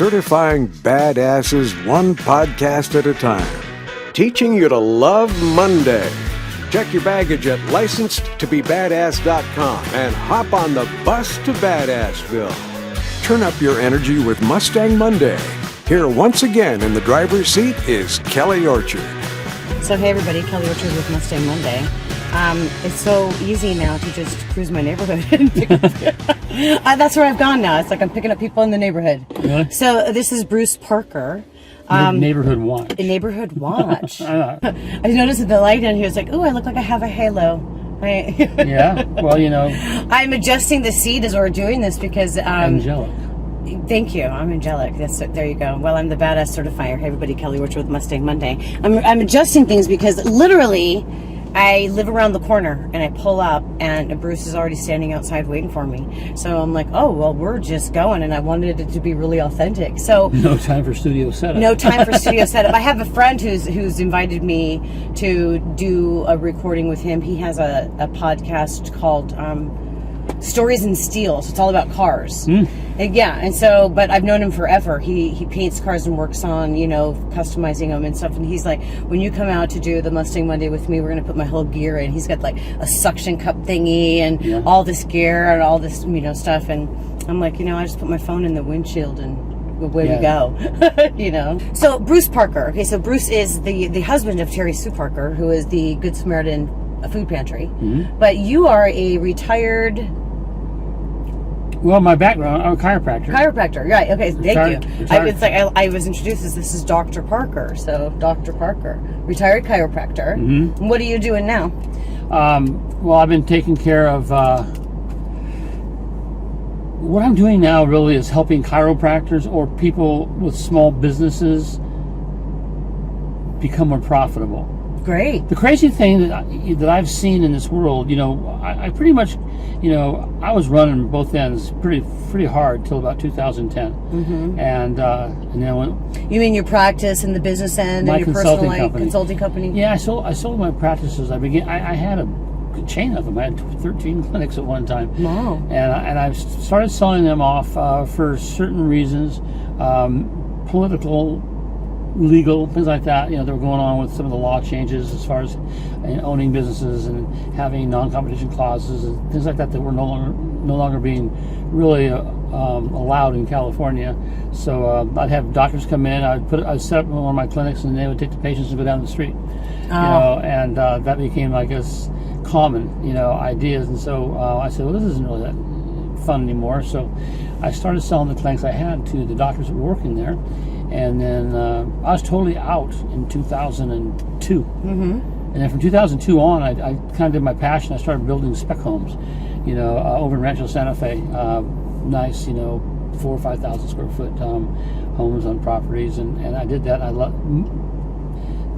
certifying badasses one podcast at a time, teaching you to love Monday. Check your baggage at licensed-to-be-badass.com and hop on the bus to Badassville. Turn up your energy with Mustang Monday. Here once again in the driver's seat is Kelly Orchard. So hey everybody, Kelly Orchard with Mustang Monday. It's so easy now to just cruise my neighborhood and pick up. That's where I've gone now. It's like I'm picking up people in the neighborhood. Really? So this is Bruce Parker. Neighborhood watch. A neighborhood watch. I noticed that the light down here is like, oh, I look like I have a halo. Yeah, well, you know. I'm adjusting the seat as we're doing this because... angelic. Thank you. I'm angelic. There you go. Well, I'm the Badass Certifier. Hey, everybody. Kelly Orchard with Mustang Monday. I'm adjusting things because literally I live around the corner and I pull up and Bruce is already standing outside waiting for me. So I'm like, oh, well, we're just going, and I wanted it to be really authentic. So no time for studio setup. No time for studio setup. I have a friend who's invited me to do a recording with him. He has a podcast called Stories in Steel. So it's all about cars. And so, but I've known him forever. He paints cars and works on, customizing them and stuff. And he's like, when you come out to do the Mustang Monday with me, we're going to put my whole gear in. He's got like a suction cup thingy and all this gear and all this, stuff. And I'm like, I just put my phone in the windshield and away we go, So Bruce Parker. Okay, so Bruce is the husband of Terry Sue Parker, who is the Good Samaritan food pantry. But you are a retired... Well, my background, I'm a chiropractor. Chiropractor, right? Okay, thank you. Retired. I was introduced as this is Dr. Parker, so Dr. Parker, retired chiropractor. And what are you doing now? Well, I've been taking care of. What I'm doing now really is helping chiropractors or people with small businesses become more profitable. Great. The crazy thing that I've seen in this world, I pretty much, I was running both ends pretty hard till about 2010, and then when you mean your practice and the business end and your personal consulting company? Yeah, I sold my practices. I had a chain of them. I had 13 clinics at one time. Wow. And I started selling them off for certain reasons, political, legal, things like that. That were going on with some of the law changes as far as owning businesses and having non-competition clauses and things like that were no longer being really allowed in California. So I'd have doctors come in. I'd set up one of my clinics, and they would take the patients and go down the street. And that became, I guess, common, ideas. And so I said, well, this isn't really that fun anymore. So I started selling the clinics I had to the doctors that were working there. And then I was totally out in 2002. And then from 2002 on, I kind of did my passion. I started building spec homes, over in Rancho Santa Fe. Nice, 4,000 or 5,000 square foot homes on properties. And I did that. The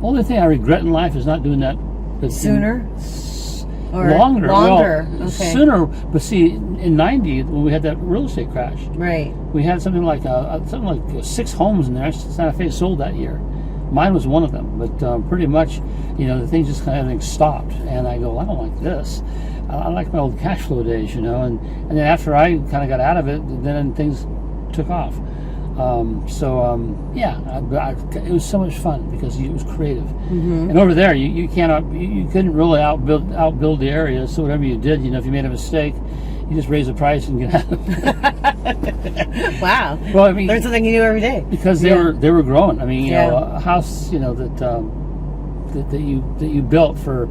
only thing I regret in life is not doing that sooner. Or longer. Well, okay. Sooner, but see, in '90 when we had that real estate crash, right? We had something like 6 homes in there. Santa Fe sold that year. Mine was one of them, but pretty much, the things just kind of everything stopped. And I go, I don't like this. I like my old cash flow days, and then after I kind of got out of it, then things took off. It was so much fun because it was creative. And over there, you couldn't really outbuild the area. So whatever you did, if you made a mistake, you just raise the price and get out of it. Wow. Well, I mean, learn something new every day. Because they were growing. I mean, a house, that you built for,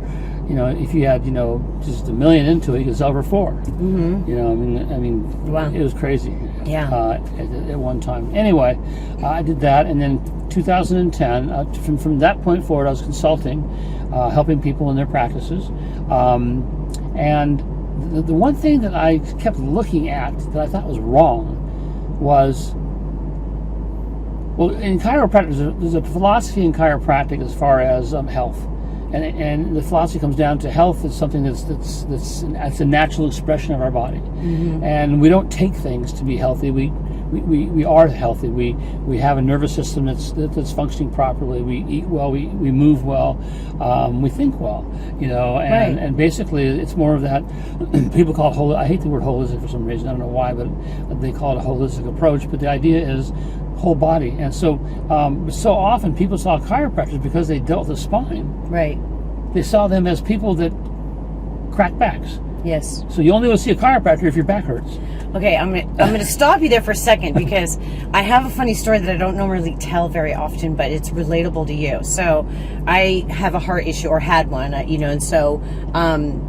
if you had, just $1 million into it, you could sell for $4 million. I mean, wow. It was crazy. Yeah. At one time. Anyway, I did that, and then 2010. From that point forward, I was consulting, helping people in their practices, and the one thing that I kept looking at that I thought was wrong was, well, in chiropractic, there's a philosophy in chiropractic as far as health. And the philosophy comes down to health is something that's a natural expression of our body, and we don't take things to be healthy. We we are healthy. We have a nervous system that's functioning properly. We eat well. We move well. We think well. And basically it's more of that. People call it holistic. I hate the word holistic for some reason. I don't know why, but they call it a holistic approach. But the idea is whole body. And so often people saw chiropractors because they dealt with the spine. Right. They saw them as people that crack backs. Yes. So you only will see a chiropractor if your back hurts. Okay, I'm gonna stop you there for a second because I have a funny story that I don't normally tell very often, but it's relatable to you. So I have a heart issue, or had one, and so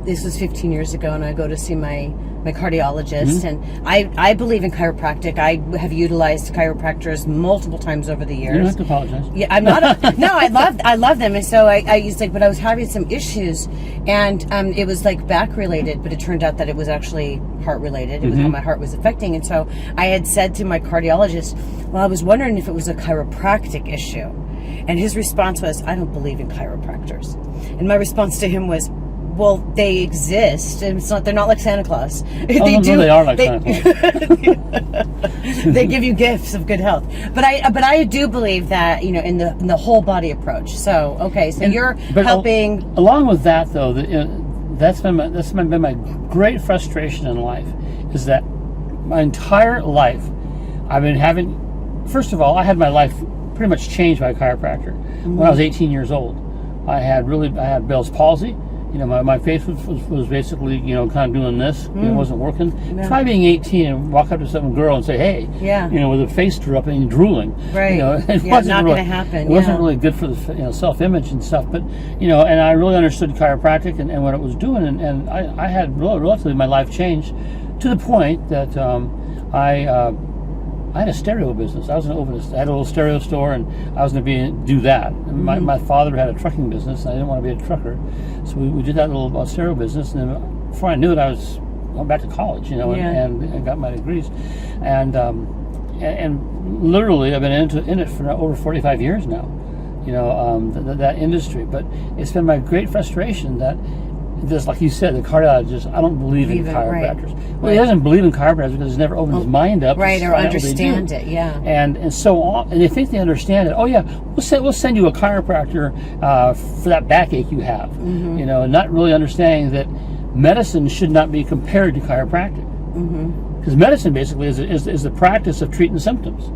this was 15 years ago, and I go to see my cardiologist, and I believe in chiropractic. I have utilized chiropractors multiple times over the years. You don't have to apologize. Yeah, I'm not. No, I love them, and so I used but I was having some issues, and it was like back related, but it turned out that it was actually heart related. It was how my heart was affecting, and so I had said to my cardiologist, well, I was wondering if it was a chiropractic issue, and his response was, I don't believe in chiropractors, and my response to him was, well, they exist, and they're not like Santa Claus. They are like Santa Claus. They give you gifts of good health. But I do believe that, in the whole body approach. So, okay, so you're helping. Along with that, though, that's been my great frustration in life, is that my entire life I've been having. First of all, I had my life pretty much changed by a chiropractor when I was 18 years old. I had Bell's palsy. My face was basically, kind of doing this. It wasn't working. No. Try being 18 and walk up to some girl and say, hey, with a face drooping and drooling. Right. It wasn't not really, going to happen. It wasn't really good for the self-image and stuff. But, and I really understood chiropractic and what it was doing. And I had relatively my life changed to the point that I had a stereo business. I had a little stereo store, and I was going to do that. And my father had a trucking business, and I didn't want to be a trucker. So we did that little stereo business, and then before I knew it, I was going back to college, and got my degrees. And literally, I've been in it for over 45 years now, that industry. But it's been my great frustration that, just like you said, the cardiologist, I don't believe in chiropractors. Right. Well, he doesn't believe in chiropractors because he's never opened his mind up. Right, to or understand it, yeah. And so on, and they think they understand it. Oh yeah, we'll send you a chiropractor for that backache you have. Not really understanding that medicine should not be compared to chiropractic. Because medicine basically is the practice of treating symptoms.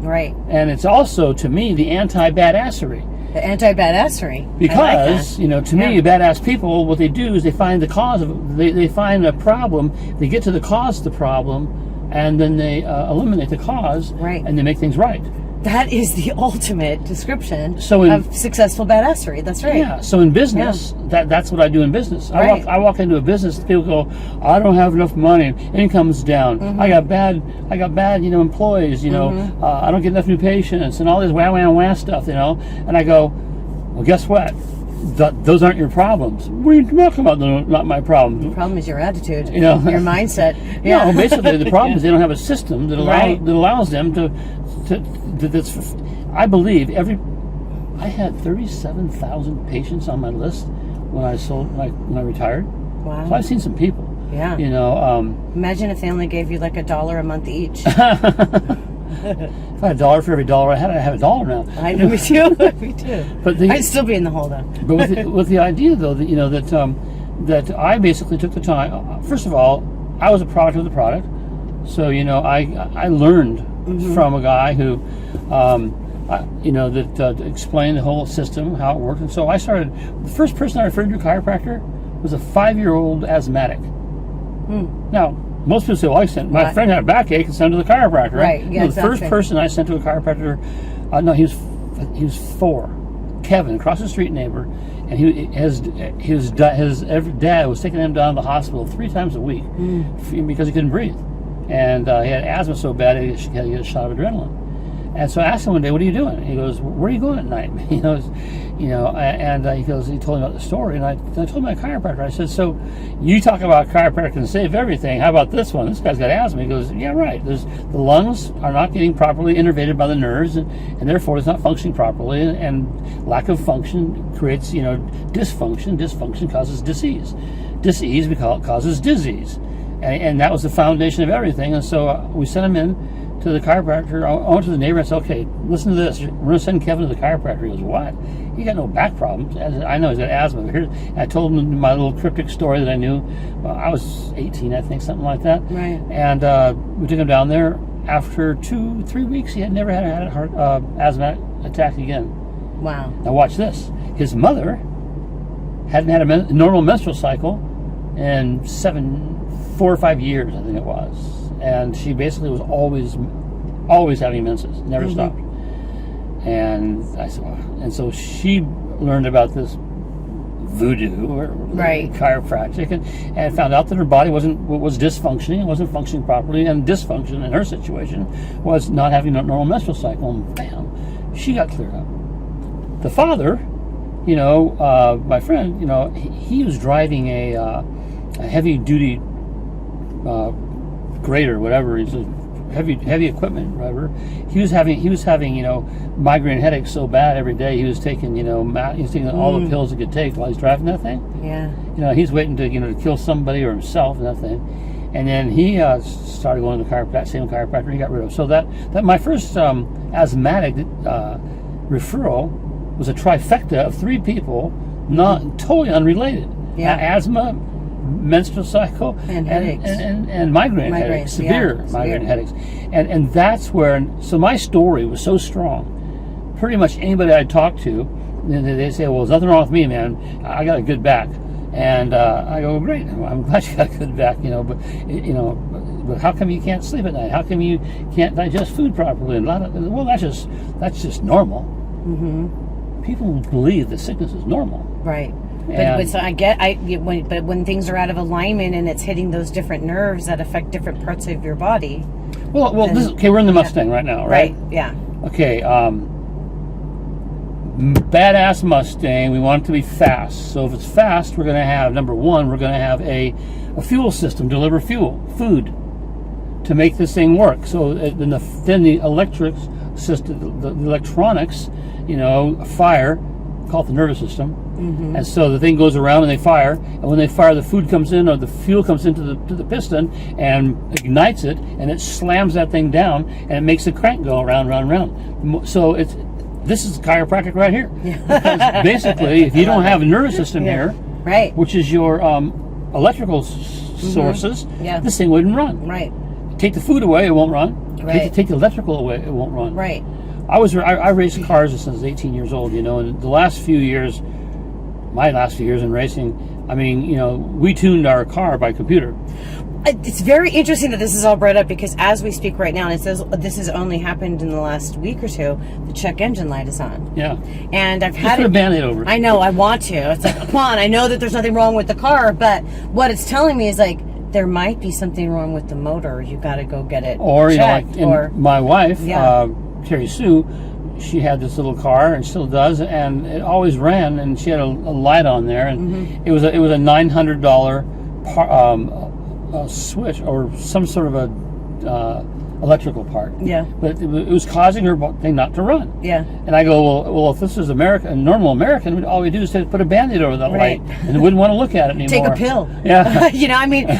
Right. And it's also, to me, the anti-badassery. The anti-badassery. Because, to me, badass people, what they do is they find the cause of they find a problem, they get to the cause of the problem, and then they eliminate the cause, and they make things right. That is the ultimate description of successful badassery. That's right. Yeah. So in business, that's what I do in business. Right. I walk into a business, people go, I don't have enough money, income's down. I got bad, employees. I don't get enough new patients, and all this wah stuff. And I go, well, guess what? Those aren't your problems. What are you talking about? They're not my problem. The problem is your attitude, your mindset. Yeah. No, basically the problem is they don't have a system that allows them to that's. I believe I had 37,000 patients on my list when I retired. Wow. So I've seen some people. Yeah. Imagine if they only gave you like $1 a month each. If I had $1 for every dollar I have $1 now. I know, me too. Me too. But I'd still be in the hole though. But with the idea though that that I basically took the time. First of all, I was a product of the product, so I learned from a guy who, that explained the whole system, how it worked, and so I started. The first person I referred to a chiropractor was a 5-year-old asthmatic. Now, most people say, well, my friend had a backache and sent him to the chiropractor, right? Yeah, the first person I sent to a chiropractor, he was 4. Kevin, across the street neighbor, and his dad was taking him down to the hospital 3 times a week because he couldn't breathe. And he had asthma so bad he had to get a shot of adrenaline. And so I asked him one day, what are you doing? He goes, where are you going at night? He goes, he told me about the story, and I told my chiropractor, I said, so you talk about chiropractic can save everything. How about this one? This guy's got asthma. He goes, yeah, right. The lungs are not getting properly innervated by the nerves, and therefore it's not functioning properly, and lack of function creates, dysfunction. Dysfunction causes disease. Disease causes disease. And that was the foundation of everything. And so we sent him in to the chiropractor. I went to the neighbor and said, okay, listen to this. We're going to send Kevin to the chiropractor. He goes, what? He got no back problems. I know he's got asthma. Here, I told him my little cryptic story that I knew. Well, I was 18, I think, something like that. Right. And we took him down there. After 2-3 weeks, he had never had a heart asthma attack again. Wow. Now watch this. His mother hadn't had a normal menstrual cycle in 4 or 5 years, I think it was. And she basically was always having menses, never stopped. And I said, wow. And so she learned about this voodoo or chiropractic and found out that her body was dysfunctioning. It wasn't functioning properly, and dysfunction in her situation was not having a normal menstrual cycle. And bam, she got cleared up. The father, my friend, he was driving a heavy duty grader, whatever. He's a heavy equipment driver. He was having migraine headaches so bad every day. He was taking all the pills he could take while he's driving that thing. Yeah. He's waiting to kill somebody or himself and that thing. And then he started going to the same chiropractor he got rid of. So that my first asthmatic referral was a trifecta of 3 people, not totally unrelated. Yeah. Asthma, menstrual cycle, and headaches, and migraine headaches, severe migraine headaches, and that's where. So my story was so strong. Pretty much anybody I talked to, they say, "Well, there's nothing wrong with me, man. I got a good back." And I go, "Great, I'm glad you got a good back, but how come you can't sleep at night? How come you can't digest food properly?" And well, that's just normal. Mm-hmm. People believe that sickness is normal, right? But so when things are out of alignment and it's hitting those different nerves that affect different parts of your body. Well, we're in the Mustang right now, right? Right. Yeah. Okay. Badass Mustang. We want it to be fast. So if it's fast, we're going to have number one. We're going to have a fuel system deliver food to make this thing work. So then the electric system, the electronics, fire, call it the nervous system. Mm-hmm. And so the thing goes around and they fire, and when they fire, the food comes in or the fuel comes into the piston and ignites it, and it slams that thing down and it makes the crank go round, round, round. So this is chiropractic right here. Yeah. Because basically, if you don't have a nervous system here, right, which is your electrical sources, this thing wouldn't run. Right. Take the food away, it won't run. Right. Take the electrical away, it won't run. Right. I raced cars since I was 18 years old, and the last few years, my last few years in racing, I mean, we tuned our car by computer. It's very interesting that this is all brought up because as we speak right now, and it says this has only happened in the last week or two, the check engine light is on. Yeah. And I've had put a Band-Aid over it. I know, I want to. It's like, come on, I know that there's nothing wrong with the car, but what it's telling me is like, there might be something wrong with the motor. You got to go get it checked. Or my wife, Terry Sue, she had this little car and still does, and it always ran, and she had a light on there, and it was a $900 switch or some sort of a electrical part. Yeah. But it was causing her thing not to run. Yeah. And I go, well, if this is a normal American, all we do is put a Band-Aid over that light, and wouldn't want to look at it anymore. Take a pill. Yeah.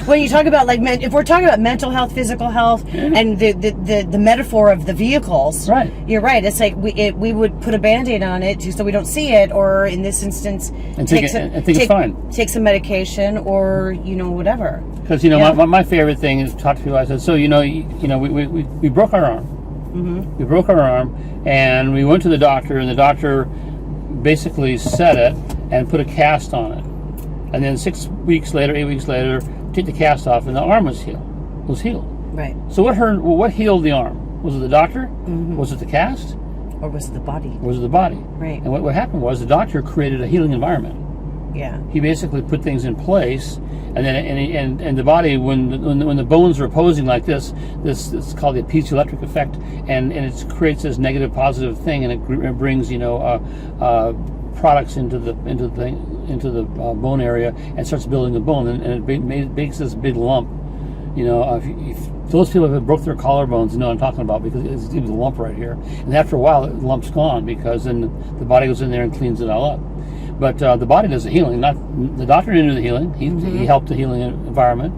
When you talk about if we're talking about mental health, physical health, and the metaphor of the vehicles, right? You're right. It's like we would put a Band-Aid on it so we don't see it, or in this instance, think it's fine. Take some medication, or whatever. Because my favorite thing is to talk to people. I said, so we broke our arm. Mm-hmm. We broke our arm, and we went to the doctor, and the doctor basically set it and put a cast on it. And then 8 weeks later, took the cast off, and the arm was healed. Right. So what healed the arm? Was it the doctor? Mm-hmm. Was it the cast? Or was it the body? Was it the body? Right. And what happened was the doctor created a healing environment. Yeah. He basically put things in place, and then and the body, when the bones are opposing like this it's called the piezoelectric effect, and it creates this negative positive thing, and it brings products into the bone area and starts building the bone, and it makes this big lump. If those people that broke their collarbones know what I'm talking about, because it's even a lump right here, and after a while the lump's gone because then the body goes in there and cleans it all up. But the body does the healing. Not the doctor didn't do the healing. He helped the healing environment.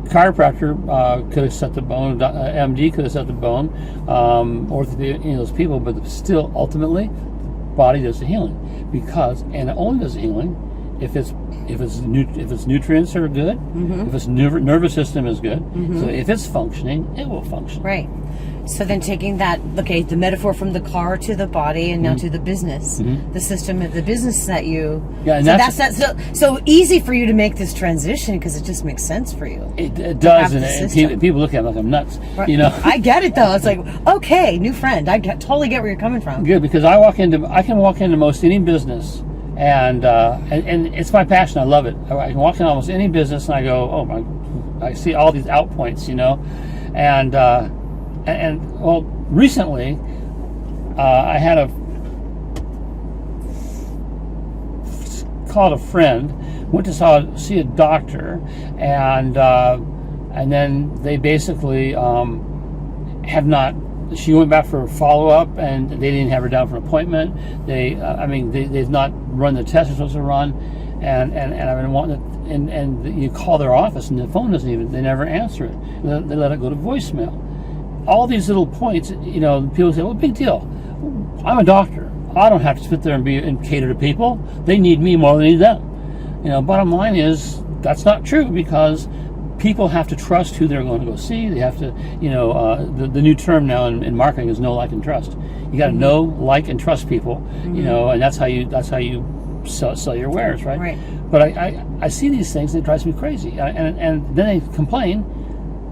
chiropractor could have set the bone, MD could have set the bone, orthopedic, those people, but still, ultimately, body does the healing, because, and it only does the healing if its nutrients are good, if its nervous system is good. So if it's functioning, it will function. Right. So then taking that, okay, the metaphor from the car to the body and now to the business, the system of the business that you, and so that's so easy for you to make this transition because it just makes sense for you. It does, and people look at me like I'm nuts. Right. I get it though. It's like, okay, new friend. I totally get where you're coming from. Good, because I can walk into most any business, and it's my passion. I love it. I can walk in almost any business, and I go, oh my, I see all these out points, and well, recently, I had called a friend, went to see a doctor, and then they basically have not. She went back for a follow-up, and they didn't have her down for an appointment. They've not run the test they're supposed to run, and I've been wanting to, and you call their office, and the phone doesn't even. They never answer it. They let it go to voicemail. All these little points, people say, well, big deal. I'm a doctor. I don't have to sit there and cater to people. They need me more than they need them. Bottom line is, that's not true, because people have to trust who they're going to go see. They have to, the new term now in marketing is know, like, and trust. You got to know, like, and trust people, and that's how you sell your wares, right? Right. But I see these things, and it drives me crazy. And then they complain.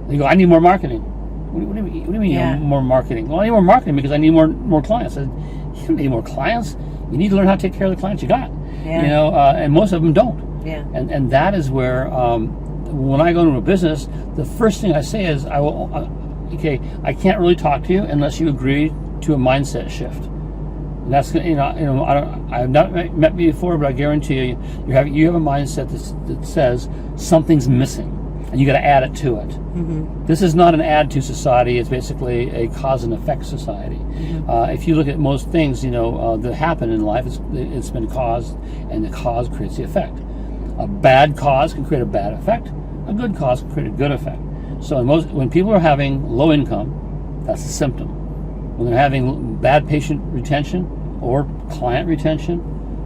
They go, I need more marketing. What do you mean more marketing? Well, I need more marketing because I need more clients. I said, you don't need more clients. You need to learn how to take care of the clients you got. Yeah. And most of them don't. Yeah. And that is where, when I go into a business, the first thing I say is, I can't really talk to you unless you agree to a mindset shift. And that's, I've not met you before, but I guarantee you have a mindset that says something's missing, and you got to add it to it. This is not an add to society. It's basically a cause and effect society. If you look at most things, that happen in life, it's been caused, and the cause creates the effect. A bad cause can create a bad effect. A good cause can create a good effect. So when people are having low income, that's a symptom. When they're having bad patient retention or client retention,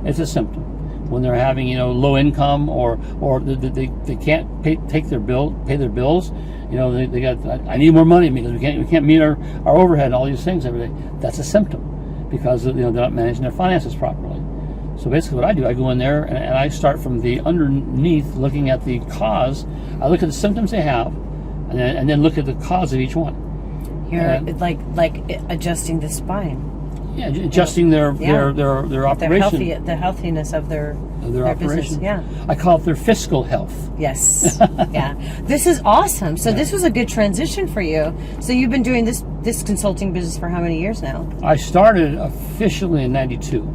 it's a symptom. When they're having low income or they can't pay their bills, they got, I need more money because we can't meet our overhead and all these things every day. That's a symptom, because they're not managing their finances properly. So basically, what I do, I go in there and I start from the underneath, looking at the cause. I look at the symptoms they have, and then look at the cause of each one. You're like adjusting the spine. Yeah, adjusting their operation. The healthiness of their operation. Business. Yeah. I call it their fiscal health. Yes. Yeah. This is awesome. So this was a good transition for you. So you've been doing this consulting business for how many years now? I started officially in '92.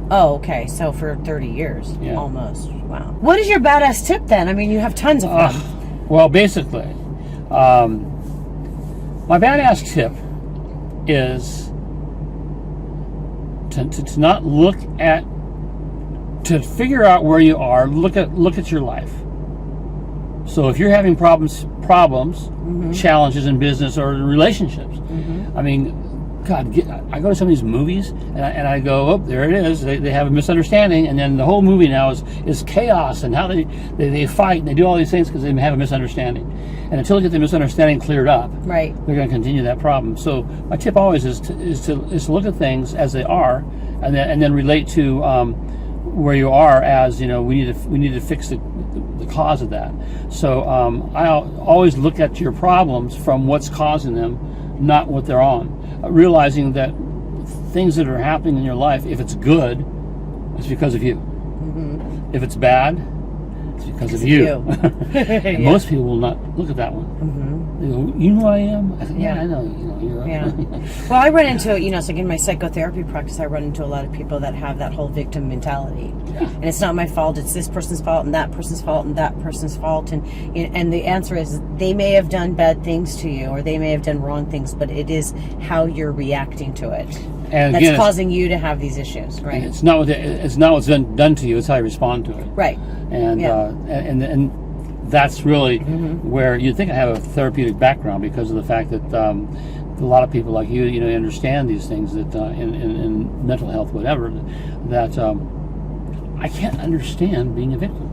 Oh, okay. So for 30 years, yeah. Almost. Wow. What is your badass tip then? I mean, you have tons of them. Well, basically, my badass tip is to not look at, to figure out where you are. Look at your life. So if you're having problems, challenges in business or relationships, I mean, God, I go to some of these movies and I go, oh, there it is. They have a misunderstanding, and then the whole movie now is chaos and how they fight and they do all these things because they have a misunderstanding. And until they get the misunderstanding cleared up, right, they're going to continue that problem. So my tip always is to look at things as they are, and then relate to where you are as, we need to fix the cause of that. So I always look at your problems from what's causing them, not what they're on. Realizing that things that are happening in your life, if it's good, it's because of you. If it's bad, it's because of you. And most people will not look at that one. They go, you know who I am? I said, yeah, I know. You're right. Yeah. Well, I run into, so in my psychotherapy practice, I run into a lot of people that have that whole victim mentality. Yeah. And it's not my fault, it's this person's fault, and that person's fault, and that person's fault. And the answer is, they may have done bad things to you, or they may have done wrong things, but it is how you're reacting to it. And that's causing you to have these issues, right? It's not what's been done to you; it's how you respond to it, right? And that's really where you'd think I have a therapeutic background, because of the fact that a lot of people like you understand these things, that in mental health, whatever, that I can't understand being a victim.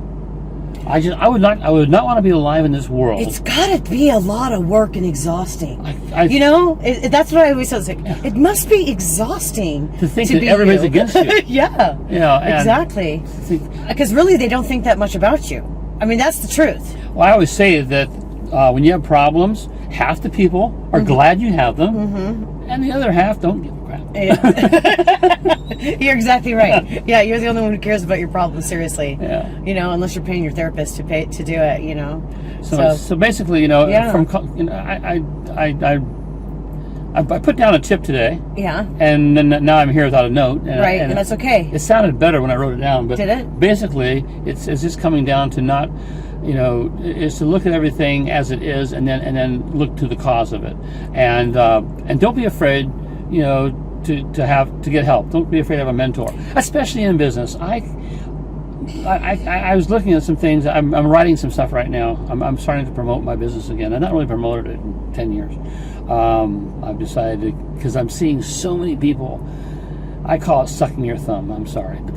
I would not want to be alive in this world. It's got to be a lot of work and exhausting. That's what I always say. It's like, it must be exhausting to think that everybody's against you. Yeah. Exactly. Because really, they don't think that much about you. I mean, that's the truth. Well, I always say that when you have problems, half the people are glad you have them, and the other half don't give a crap. You're exactly right. Yeah, you're the only one who cares about your problems, seriously. Yeah. Unless you're paying your therapist to do it. So basically, I put down a tip today. Yeah. And then now I'm here without a note. And that's okay. It sounded better when I wrote it down. But did it? Basically, it's just coming down to not, is to look at everything as it is, and then look to the cause of it, and don't be afraid, to get help. Don't be afraid to have a mentor, especially in business. I was looking at some things. I'm writing some stuff right now. I'm starting to promote my business again. I've not really promoted it in 10 years. I've decided because I'm seeing so many people. I call it sucking your thumb. I'm sorry, but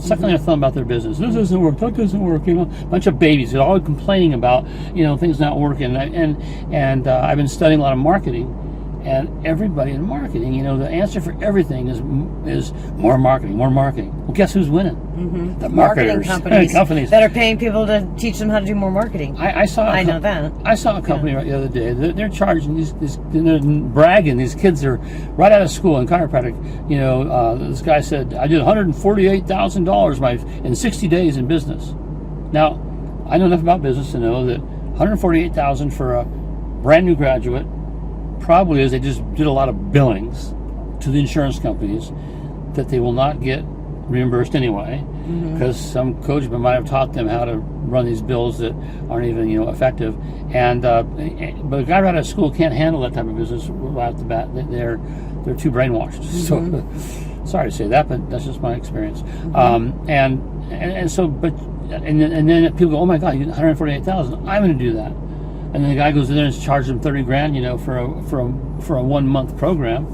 sucking their thumb about their business. This doesn't work. That doesn't work. A bunch of babies. They're always complaining about things not working. And I've been studying a lot of marketing. And everybody in marketing, the answer for everything is more marketing, more marketing. Well, guess who's winning? The marketing companies that are paying people to teach them how to do more marketing. I saw a company right the other day. They're charging they're bragging. These kids are right out of school in chiropractic. This guy said, I did $148,000 in 60 days in business. Now, I know enough about business to know that $148,000 for a brand new graduate probably is they just did a lot of billings to the insurance companies that they will not get reimbursed anyway, because some coach might have taught them how to run these bills that aren't even effective. And but a guy right out of school can't handle that type of business right off the bat. They're too brainwashed. So sorry to say that, but that's just my experience. And then people go, oh my God, you did $148,000. I'm going to do that. And then the guy goes in there and charges them $30,000, for a 1 month program,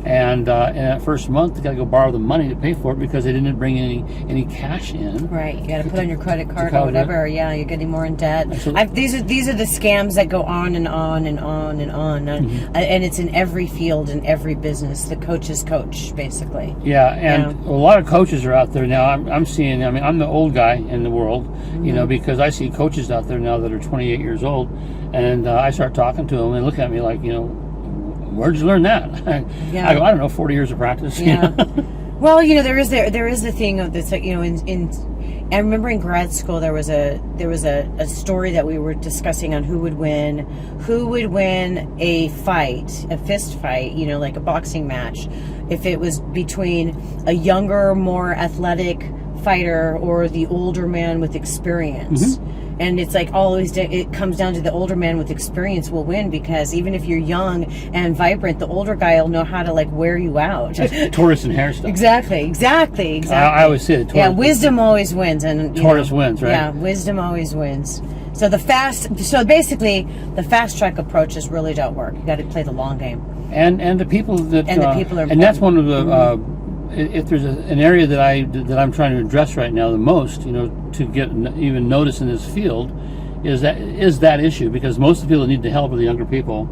and that first month they got to go borrow the money to pay for it because they didn't bring any cash in. Right, you got to put on your credit card or whatever. Yeah, you're getting more in debt. These are the scams that go on and on and on and on, and it's in every field, in every business. The coach's coach, basically. Yeah, and a lot of coaches are out there now. I'm seeing. I mean, I'm the old guy in the world, because I see coaches out there now that are 28 years old. And I start talking to them and look at me like, where'd you learn that? I go, I don't know, 40 years of practice. Yeah. Well, there is the thing of this, I remember in grad school there was a story that we were discussing on who would win a fight, a fist fight, like a boxing match, if it was between a younger, more athletic fighter or the older man with experience. And it's like always, it comes down to the older man with experience will win, because even if you're young and vibrant, the older guy will know how to wear you out. Tortoise and hare stuff. Exactly. I always say that. Wisdom always wins, and tortoise wins, right? Yeah, wisdom always wins. So basically, the fast track approaches really don't work. You got to play the long game. And the people that are important. And that's one of the. If there's an area that I'm trying to address right now the most, to get even notice in this field, is that issue, because most of the people that need the help are the younger people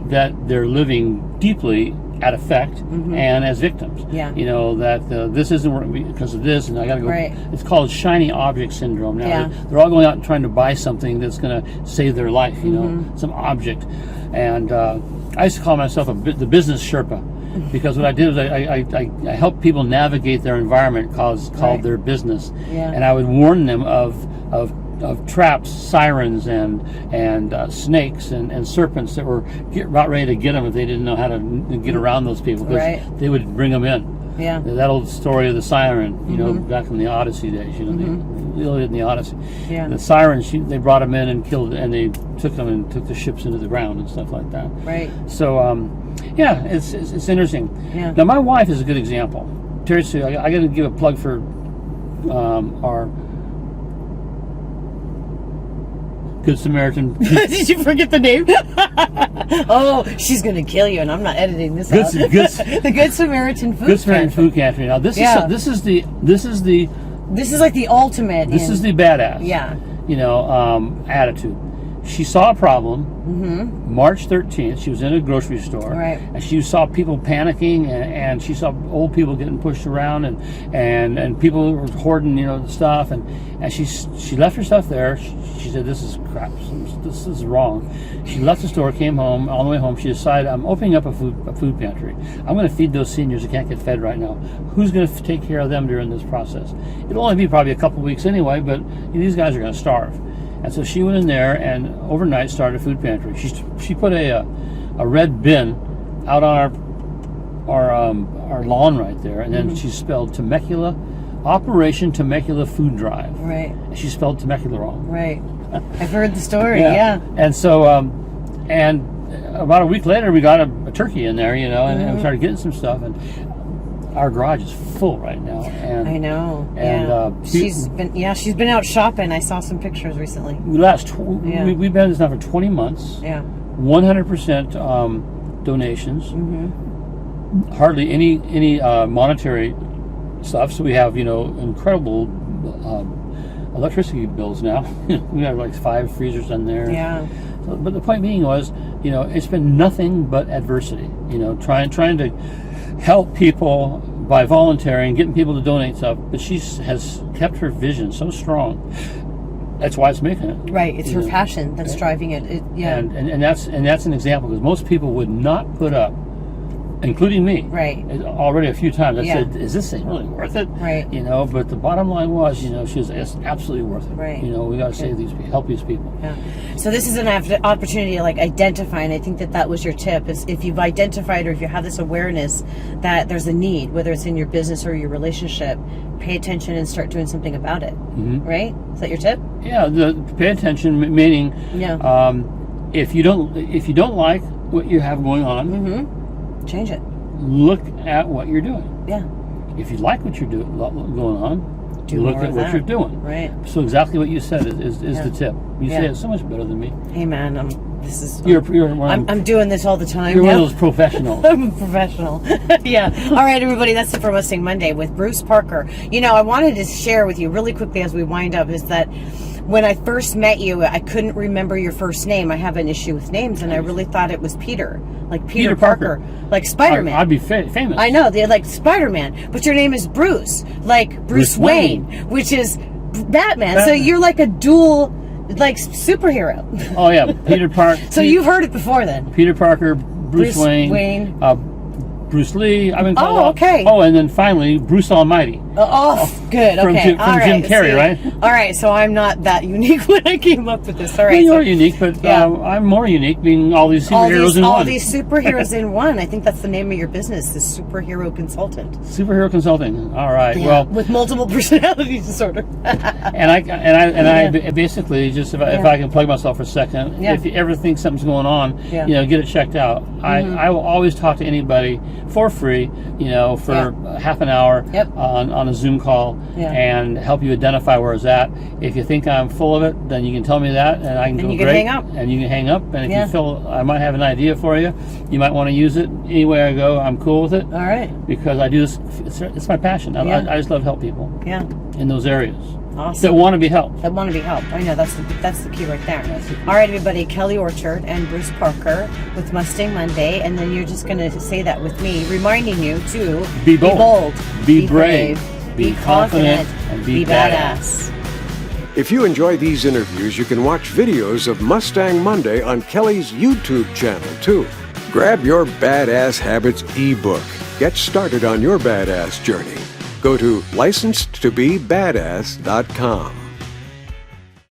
that they're living deeply at effect and as victims. Yeah. That this isn't working because of this, and I got to go. Right. It's called shiny object syndrome. Now they're all going out and trying to buy something that's going to save their life. Some object, and I used to call myself the business Sherpa. Because what I did was I helped people navigate their environment called their business, and I would warn them of traps, sirens, and snakes and serpents that were about ready to get them if they didn't know how to get around those people, because they would bring them in. Yeah, that old story of the siren, back in the Odyssey days, the Iliad and the Odyssey. Yeah, the sirens, they brought them in and killed, and they took them and took the ships into the ground and stuff like that. Right. So. Yeah, it's interesting. Yeah. Now, my wife is a good example. Terry Sue, I got to give a plug for our Good Samaritan. Did you forget the name? Oh, she's gonna kill you, and I'm not editing this out. Good, the Good Samaritan Food Good Samaritan Pantry. Food Pantry. Now this is the This is like the ultimate. this is the badass. Yeah. Attitude. She saw a problem. March 13th, she was in a grocery store, Right. and she saw people panicking, and she saw old people getting pushed around, and people were hoarding, the stuff, and she left her stuff there. She said, "This is crap. This is wrong." She left the store, came home. On the way home, she decided, "I'm opening up a food pantry. I'm going to feed those seniors that can't get fed right now. Who's going to take care of them during this process? It'll only be probably a couple weeks anyway, but these guys are going to starve." And so she went in there and overnight started a food pantry. She put a red bin out on our lawn right there, and then she spelled Temecula, Operation Temecula Food Drive. Right. And she spelled Temecula wrong. Right. I've heard the story. Yeah. And so and about a week later we got a turkey in there, and we started getting some stuff, and our garage is full right now. And I know. And she's been out shopping. I saw some pictures recently. We've been in this now for 20 months. Yeah. 100% donations. Hardly any monetary stuff. So we have incredible electricity bills now. We have like 5 freezers in there. Yeah. So, but the point being was, it's been nothing but adversity. Trying to help people by volunteering, getting people to donate stuff. But she has kept her vision so strong. That's why it's making it. Right. It's her passion that's driving it. And that's an example, because most people would not put up, including me. Right. Already a few times I said, "Is this thing really worth it?" Right. But the bottom line was, it's absolutely worth it. Right. We got to save these people, help these people. Yeah. So this is an opportunity to identify, and I think that was your tip, is if you've identified or if you have this awareness that there's a need, whether it's in your business or your relationship, pay attention and start doing something about it. Right? Is that your tip? Yeah. Pay attention, meaning, if you don't like what you have going on, change it. look at what you're doing. Yeah. If you like what you're doing going on, Do look more at of what that. you're doing. Right. So exactly what you said is the tip. You say Yeah. it so much better than me. Hey man, I'm doing this all the time. You're one of those professionals. I'm a professional. Yeah. All right, everybody. That's it for Mustang Monday with Bruce Parker. I wanted to share with you really quickly as we wind up is that when I first met you, I couldn't remember your first name. I have an issue with names, and I really thought it was Peter, like Peter Parker, like Spider-Man. I'd be famous. I know, they're like Spider-Man, but your name is Bruce, like Bruce Wayne, which is Batman. So you're like a dual, superhero. Oh yeah, Peter Parker. So you've heard it before then. Peter Parker, Bruce Wayne. Bruce Lee. I've been called. Oh, okay. Oh, and then finally Bruce Almighty. Good. Okay. From Jim Carrey, right? All right. So I'm not that unique when I came up with this. All right. Well, you're unique, but I'm more unique, being all these superheroes in one. All these superheroes in one. I think that's the name of your business, the Superhero Consultant. Superhero Consulting. All right. Yeah, well, with multiple personality disorder. and I basically just if I can plug myself for a second, if you ever think something's going on, get it checked out. I will always talk to anybody for free, for half an hour on a Zoom call and help you identify where it's at. If you think I'm full of it, then you can tell me that, and I can go great. Hang up. And you can hang up. And if you feel I might have an idea for you, you might want to use it. Anywhere I go, I'm cool with it. All right. Because I do this. It's my passion. I just love help people. Yeah. In those areas. Awesome. That want to be helped. That want to be helped. I know, that's the key right there. All right, everybody, Kelly Orchard and Bruce Parker with Mustang Monday, and then you're just going to say that with me, reminding you to be bold, be brave, be confident, and be badass. If you enjoy these interviews, you can watch videos of Mustang Monday on Kelly's YouTube channel, too. Grab your Badass Habits ebook. Get started on your badass journey. Go to licensedtobebadass.com.